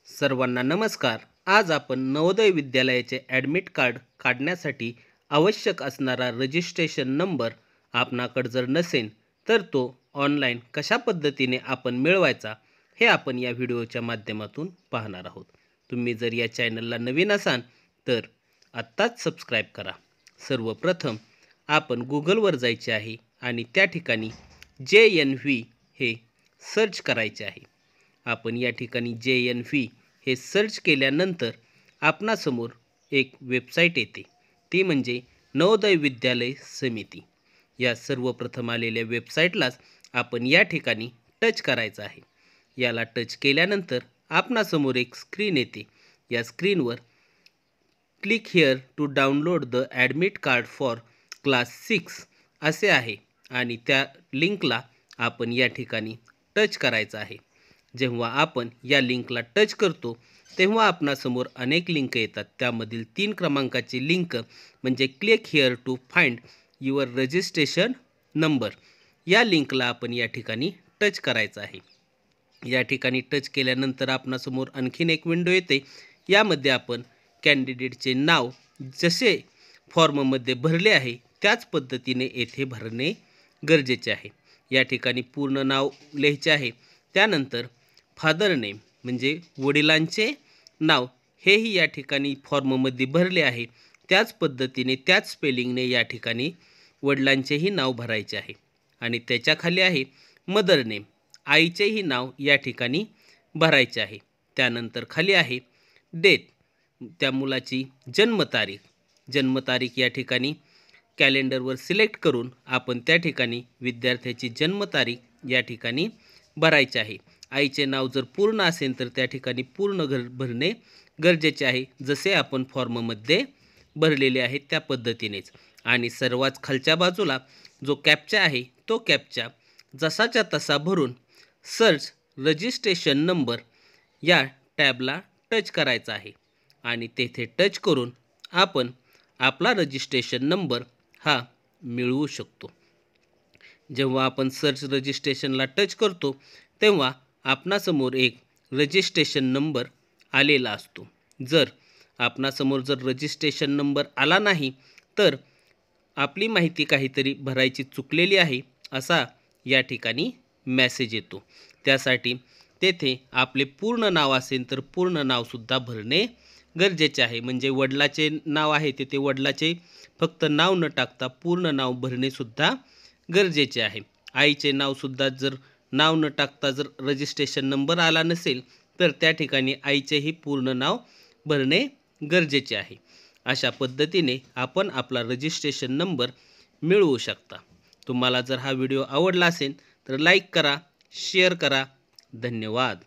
सर्वांना नमस्कार। आज आपण नवोदय विद्यालयाचे ॲडमिट कार्ड काढण्यासाठी आवश्यक असणारा रजिस्ट्रेशन नंबर आपणाकडे जर नसेल तर तो ऑनलाईन कशा पद्धतीने आपण मिळवायचा हे आपण या व्हिडिओच्या माध्यमातून पाहणार आहोत। तुम्ही जर या चॅनलला नवीन असाल तर आत्ताच सबस्क्राईब करा। सर्वप्रथम आपण गुगलवर जायचे आहे आणि त्या ठिकाणी JNV हे सर्च करायचे आहे। आपण या ठिकाणी JNV हे सर्च केल्यानंतर आपणासमोर एक वेबसाईट येते, ती म्हणजे नवोदय विद्यालय समिती। या सर्वप्रथम आलेल्या वेबसाईटलाच आपण या ठिकाणी टच करायचं आहे। याला टच केल्यानंतर आपणासमोर एक स्क्रीन येते। या स्क्रीनवर click here to download the admit card for class 6 असे आहे आणि त्या लिंकला आपण या ठिकाणी टच करायचं आहे। जेव्हा आपण या लिंकला टच करतो तेव्हा आपणासमोर अनेक लिंक येतात। त्यामधील 3 क्रमांकाची लिंक म्हणजे click here to find your registration number या लिंकला आपण या ठिकाणी टच करायचं आहे। या ठिकाणी टच केल्यानंतर आपणासमोर आणखीन एक विंडो येते। यामध्ये आपण कॅन्डिडेटचे नाव जसे फॉर्ममध्ये भरले आहे त्याच पद्धतीने येथे भरणे गरजेचे आहे। या ठिकाणी पूर्ण नाव लिहायचे आहे। त्यानंतर फादर नेम म्हणजे वडिलांचे नाव हेही या ठिकाणी फॉर्ममध्ये भरले आहे त्याच पद्धतीने त्याच स्पेलिंगने या ठिकाणी वडिलांचेही नाव भरायचे आहे। आणि त्याच्याखाली आहे मदर नेम, आईचेही नाव या ठिकाणी भरायचे आहे। त्यानंतर खाली आहे डेट, त्या मुलाची जन्मतारीख या ठिकाणी कॅलेंडरवर सिलेक्ट करून आपण त्या ठिकाणी विद्यार्थ्याची जन्मतारीख या ठिकाणी भरायची आहे। आईचे नाव जर पूर्ण असेल तर त्या ठिकाणी पूर्ण भरणे गरजेचे आहे, जसे आपण फॉर्ममध्ये भरलेले आहे त्या पद्धतीनेच। आणि सर्वात खालच्या बाजूला जो कॅप्चा आहे तो कॅप्चा जसाच्या तसा भरून सर्च रजिस्ट्रेशन नंबर या टॅबला टच करायचा आहे आणि तेथे टच करून आपण आपला रजिस्ट्रेशन नंबर हा मिळवू शकतो। जेव्हा आपण सर्च रजिस्ट्रेशनला टच करतो तेव्हा आपणासमोर एक रजिस्ट्रेशन नंबर आलेला असतो। जर आपणासमोर रजिस्ट्रेशन नंबर आला नाही तर आपली माहिती काहीतरी भरायची चुकलेली आहे असा या ठिकाणी मेसेज येतो। त्यासाठी तेथे आपले पूर्ण नाव असेल तर पूर्ण नावसुद्धा भरणे गरजेचे आहे। म्हणजे वडिलाचे नाव आहे तिथे वडिलाचे फक्त नाव न टाकता पूर्ण नाव भरणेसुद्धा गरजेचे आहे। आईचे नावसुद्धा जर नाव न टाकता जर रजिस्ट्रेशन नंबर आला नसेल तर त्या ठिकाणी आईचेही पूर्ण नाव भरणे गरजेचे आहे। अशा पद्धतीने आपण आपला रजिस्ट्रेशन नंबर मिळवू शकता। तुम्हाला जर हा व्हिडिओ आवडला असेल तर लाईक करा, शेअर करा। धन्यवाद।